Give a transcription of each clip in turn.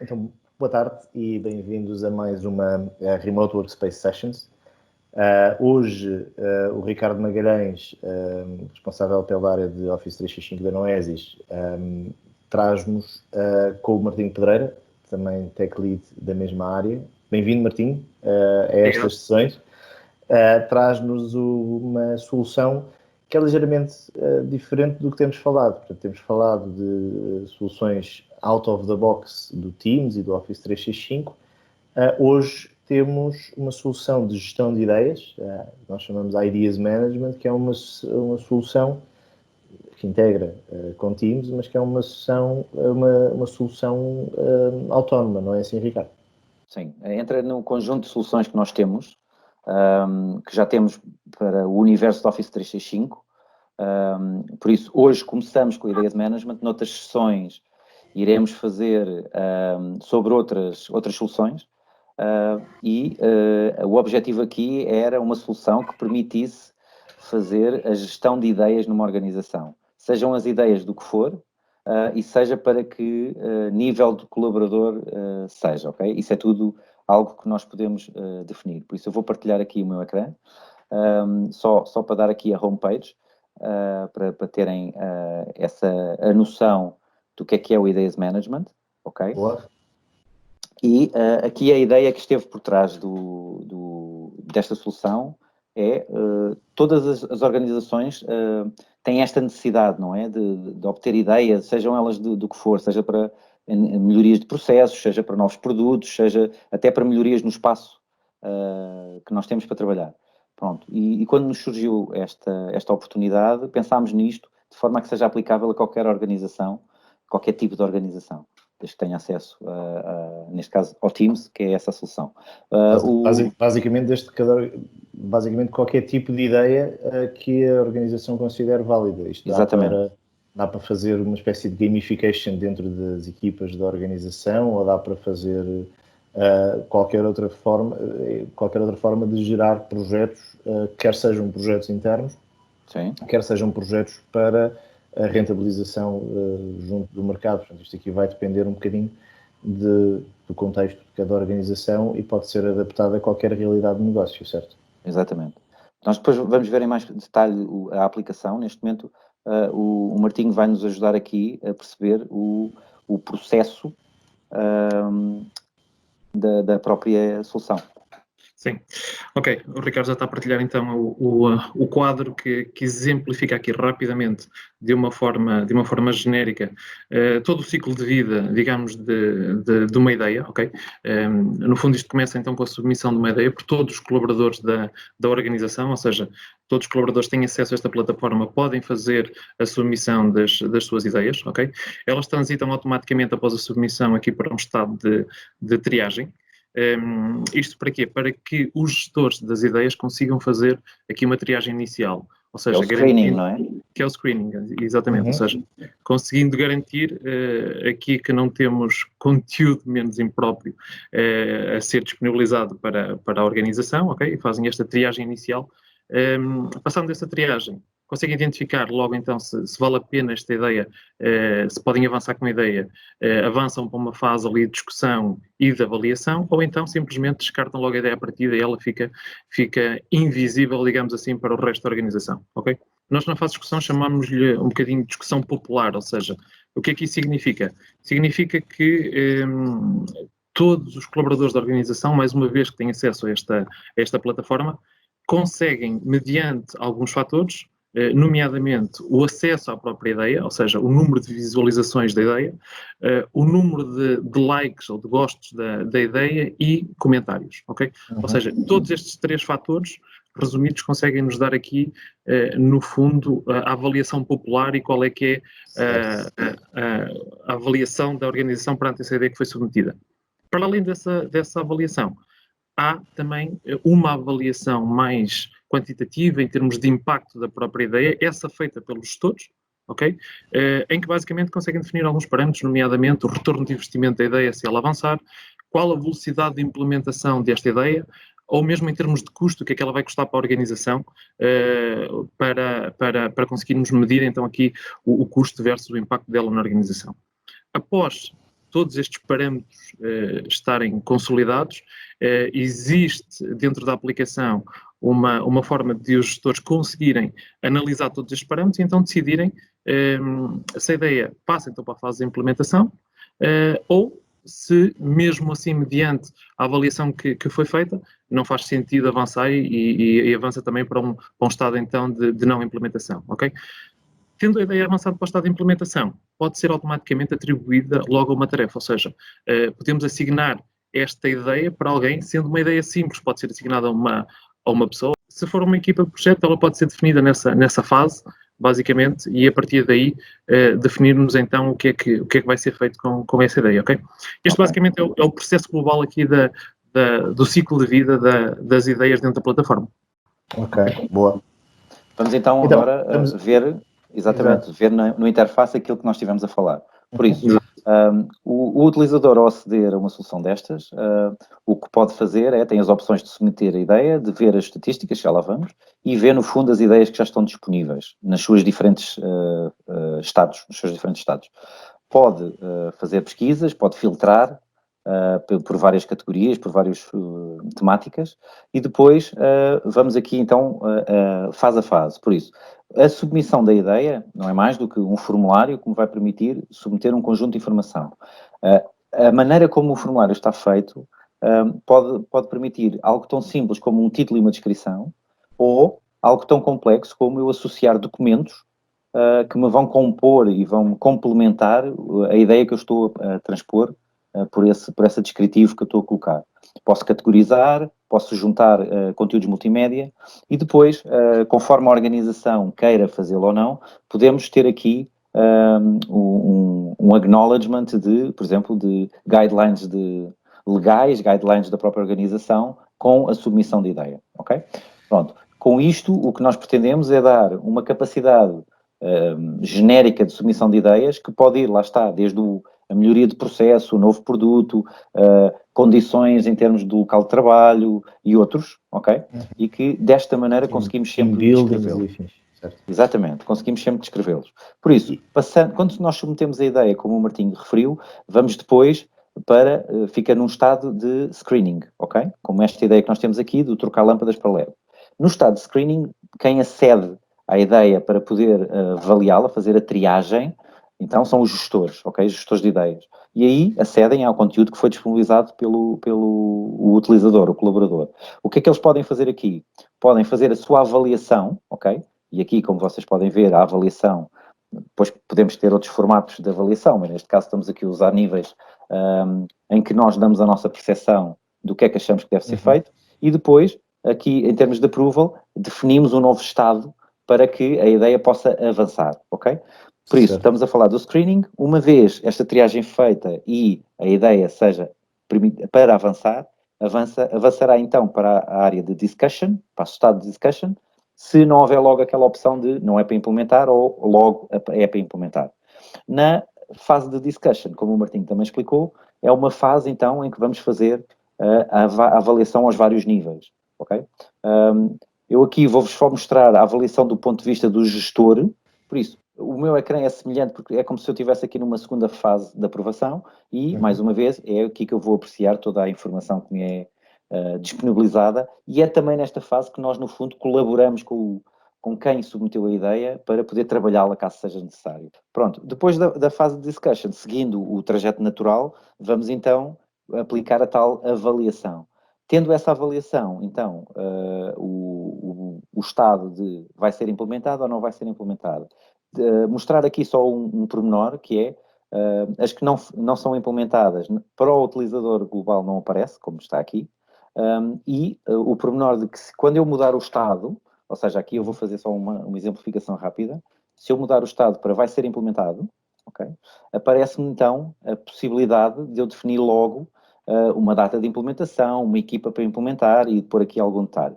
Então, boa tarde e bem-vindos a mais uma Remote Workspace Sessions. Hoje, o Ricardo Magalhães, responsável pela área de Office 365 da Noesis, traz-nos com o Martim Pedreira, também Tech Lead da mesma área. Bem-vindo, Martim, a estas sessões. Traz-nos uma solução que é ligeiramente diferente do que temos falado. Portanto, temos falado de soluções out of the box do Teams e do Office 365. Hoje temos uma solução de gestão de ideias, nós chamamos Ideas Management, que é uma solução que integra com Teams, mas que é uma solução autónoma, não é assim, Ricardo? Sim, entra no conjunto de soluções que nós temos, que já temos para o universo do Office 365. Por isso, hoje começamos com o Ideas Management, noutras sessões iremos fazer sobre outras soluções, e o objetivo aqui era uma solução que permitisse fazer a gestão de ideias numa organização, sejam as ideias do que for, e seja para que nível de colaborador seja, ok? Isso é tudo algo que nós podemos definir. Por isso eu vou partilhar aqui o meu ecrã, só para dar aqui a homepage, para terem a noção do que é o Ideas Management, ok? Boa. E aqui a ideia que esteve por trás desta solução é todas as organizações têm esta necessidade, não é? De obter ideias, sejam elas do que for, seja para melhorias de processos, seja para novos produtos, seja até para melhorias no espaço que nós temos para trabalhar. Pronto, e quando nos surgiu esta oportunidade, pensámos nisto de forma a que seja aplicável a qualquer organização, qualquer tipo de organização, desde que tenha acesso, neste caso, ao Teams, que é essa a solução. Basicamente qualquer tipo de ideia que a organização considere válida. Isto dá para fazer uma espécie de gamification dentro das equipas da organização, ou dá para fazer qualquer outra forma de gerar projetos, quer sejam projetos internos, sim, quer sejam projetos para a rentabilização junto do mercado. Portanto, isto aqui vai depender um bocadinho do contexto de cada organização e pode ser adaptado a qualquer realidade de negócio, certo? Exatamente. Nós depois vamos ver em mais detalhe a aplicação. Neste momento, o Martinho vai nos ajudar aqui a perceber o processo da própria solução. Sim. Ok, o Ricardo já está a partilhar então o quadro que exemplifica aqui rapidamente, de uma forma genérica, todo o ciclo de vida, digamos, de uma ideia, ok? No fundo isto começa então com a submissão de uma ideia por todos os colaboradores da organização, ou seja, todos os colaboradores têm acesso a esta plataforma, podem fazer a submissão das suas ideias, ok? Elas transitam automaticamente após a submissão aqui para um estado de triagem. Isto para quê? Para que os gestores das ideias consigam fazer aqui uma triagem inicial, ou seja, é o screening, não é? Que é o screening, exatamente, ou seja, conseguindo garantir aqui que não temos conteúdo menos impróprio a ser disponibilizado para a organização, ok? E fazem esta triagem inicial. Passando dessa triagem, conseguem identificar logo então se vale a pena esta ideia, se podem avançar com a ideia, avançam para uma fase ali de discussão e de avaliação, ou então simplesmente descartam logo a ideia à partida e ela fica invisível, digamos assim, para o resto da organização, ok? Nós na fase de discussão chamamos-lhe um bocadinho de discussão popular, ou seja, o que é que isso significa? Significa que todos os colaboradores da organização, mais uma vez que têm acesso a esta plataforma, conseguem, mediante alguns fatores, nomeadamente o acesso à própria ideia, ou seja, o número de visualizações da ideia, o número de likes ou de gostos da ideia e comentários, ok? Ou seja, todos estes três fatores, resumidos, conseguem nos dar aqui, no fundo, a avaliação popular e qual é que é a avaliação da organização perante essa ideia que foi submetida. Para além dessa avaliação, há também uma avaliação mais quantitativa em termos de impacto da própria ideia, essa feita pelos gestores, ok? Em que basicamente conseguem definir alguns parâmetros, nomeadamente o retorno de investimento da ideia, se ela avançar, qual a velocidade de implementação desta ideia, ou mesmo em termos de custo, o que é que ela vai custar para a organização, para conseguirmos medir então aqui o custo versus o impacto dela na organização. Após todos estes parâmetros estarem consolidados, existe dentro da aplicação uma forma de os gestores conseguirem analisar todos estes parâmetros e então decidirem se a ideia passa então para a fase de implementação ou se mesmo assim, mediante a avaliação que foi feita, não faz sentido avançar e avança também para um estado então de não implementação, ok? Tendo a ideia avançada para o estado de implementação, pode ser automaticamente atribuída logo a uma tarefa, ou seja, podemos assignar esta ideia para alguém, sendo uma ideia simples, pode ser assignada a uma pessoa. Se for uma equipa de projeto, ela pode ser definida nessa fase, basicamente, e a partir daí definirmos então o que é que vai ser feito com essa ideia, ok? Este basicamente é o processo global aqui do ciclo de vida das ideias dentro da plataforma. Ok, boa. Vamos então agora ver, exatamente, ver no interface aquilo que nós estivemos a falar. Por isso, o utilizador, ao aceder a uma solução destas, o que pode fazer tem as opções de submeter a ideia, de ver as estatísticas, já lá vamos, e ver, no fundo, as ideias que já estão disponíveis nas suas diferentes estados, nos seus diferentes estados. Pode fazer pesquisas, pode filtrar por várias categorias, por várias temáticas, e depois vamos aqui, então, fase a fase. Por isso, a submissão da ideia não é mais do que um formulário que me vai permitir submeter um conjunto de informação. A maneira como o formulário está feito pode permitir algo tão simples como um título e uma descrição, ou algo tão complexo como eu associar documentos que me vão compor e vão complementar a ideia que eu estou a transpor por esse descritivo que eu estou a colocar. Posso categorizar, posso juntar conteúdos multimédia e depois, conforme a organização queira fazê-lo ou não, podemos ter aqui um acknowledgement por exemplo, de guidelines legais, guidelines da própria organização com a submissão de ideia, ok? Pronto. Com isto, o que nós pretendemos é dar uma capacidade genérica de submissão de ideias que pode ir, lá está, desde a melhoria de processo, o novo produto, condições em termos do local de trabalho e outros, ok? E que desta maneira conseguimos sempre descrevê-los. Exatamente, conseguimos sempre descrevê-los. Por isso, quando nós submetemos a ideia, como o Martinho referiu, vamos depois fica num estado de screening, ok? Como esta ideia que nós temos aqui, de trocar lâmpadas para LED. No estado de screening, quem acede à ideia para poder avaliá-la, fazer a triagem, então são os gestores, ok? Gestores de ideias. E aí acedem ao conteúdo que foi disponibilizado pelo utilizador, o colaborador. O que é que eles podem fazer aqui? Podem fazer a sua avaliação, ok? E aqui, como vocês podem ver, a avaliação, depois podemos ter outros formatos de avaliação, mas neste caso estamos aqui a usar níveis em que nós damos a nossa percepção do que é que achamos que deve ser feito e depois, aqui em termos de approval, definimos um novo estado para que a ideia possa avançar, ok? Por isso, estamos a falar do screening. Uma vez esta triagem feita e a ideia seja para avançar, avançará então para a área de discussion, para o estado de discussion, se não houver logo aquela opção de não é para implementar ou logo é para implementar. Na fase de discussion, como o Martinho também explicou, é uma fase então em que vamos fazer a avaliação aos vários níveis, ok? Eu aqui vou-vos só mostrar a avaliação do ponto de vista do gestor, por isso, o meu ecrã é semelhante porque é como se eu estivesse aqui numa segunda fase de aprovação e, mais uma vez, é aqui que eu vou apreciar toda a informação que me é disponibilizada e é também nesta fase que nós, no fundo, colaboramos com quem submeteu a ideia para poder trabalhá-la caso seja necessário. Pronto, depois da fase de discussion, seguindo o trajeto natural, vamos então aplicar a tal avaliação. Tendo essa avaliação, então, o estado de vai ser implementado ou não vai ser implementado. Mostrar aqui só um pormenor, que é as que não são implementadas para o utilizador global não aparece, como está aqui, e o pormenor de que quando eu mudar o estado, ou seja, aqui eu vou fazer só uma exemplificação rápida, se eu mudar o estado para vai ser implementado, okay, aparece-me então a possibilidade de eu definir logo uma data de implementação, uma equipa para implementar e pôr aqui algum detalhe.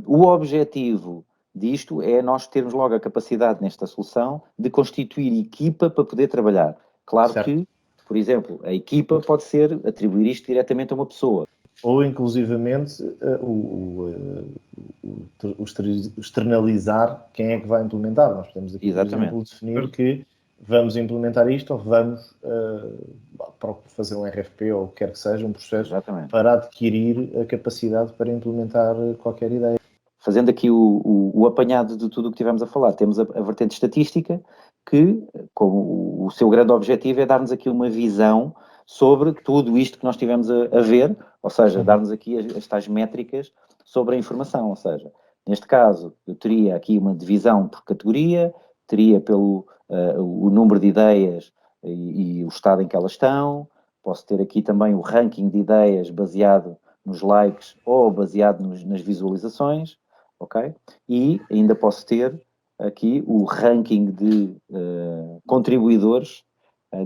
O objetivo disto é nós termos logo a capacidade nesta solução de constituir equipa para poder trabalhar. Claro que, por exemplo, a equipa pode ser atribuir isto diretamente a uma pessoa. Ou, inclusivamente, externalizar quem é que vai implementar. Nós podemos aqui, por exemplo, definir que vamos implementar isto ou vamos para fazer um RFP ou o que quer que seja, um processo, Exatamente. para adquirir a capacidade para implementar qualquer ideia. Fazendo aqui o apanhado de tudo o que tivemos a falar, temos a vertente estatística, que, como o seu grande objetivo é dar-nos aqui uma visão sobre tudo isto que nós tivemos a ver, ou seja, dar-nos aqui as tais métricas sobre a informação, ou seja, neste caso, eu teria aqui uma divisão por categoria, teria pelo o número de ideias e o estado em que elas estão, posso ter aqui também o ranking de ideias baseado nos likes ou baseado nas visualizações, ok? E ainda posso ter aqui o ranking de contribuidores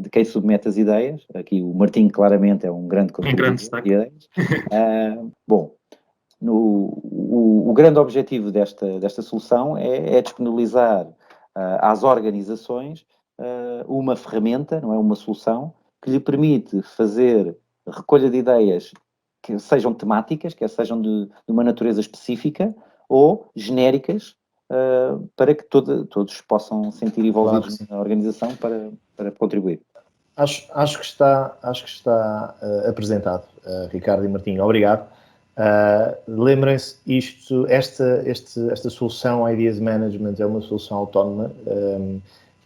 de quem submete as ideias. Aqui o Martim claramente é um grande contribuidor de ideias. Bom, o grande objetivo desta solução é disponibilizar às organizações uma ferramenta, não é, uma solução, que lhe permite fazer recolha de ideias que sejam temáticas, que sejam de uma natureza específica ou genéricas, para que todos possam sentir envolvidos na organização para contribuir. Acho que está apresentado, Ricardo e Martim. Obrigado. Lembrem-se, esta solução Ideas Management é uma solução autónoma,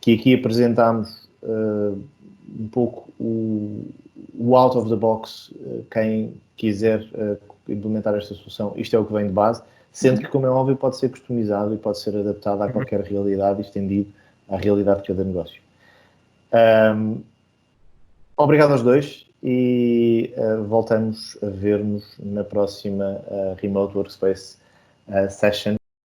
que aqui apresentámos um pouco o out of the box. Quem quiser implementar esta solução, isto é o que vem de base, sendo que, como é óbvio, pode ser customizado e pode ser adaptado a qualquer realidade e estendido à realidade de cada negócio. Obrigado aos dois e voltamos a ver-nos na próxima Remote Workspace Session.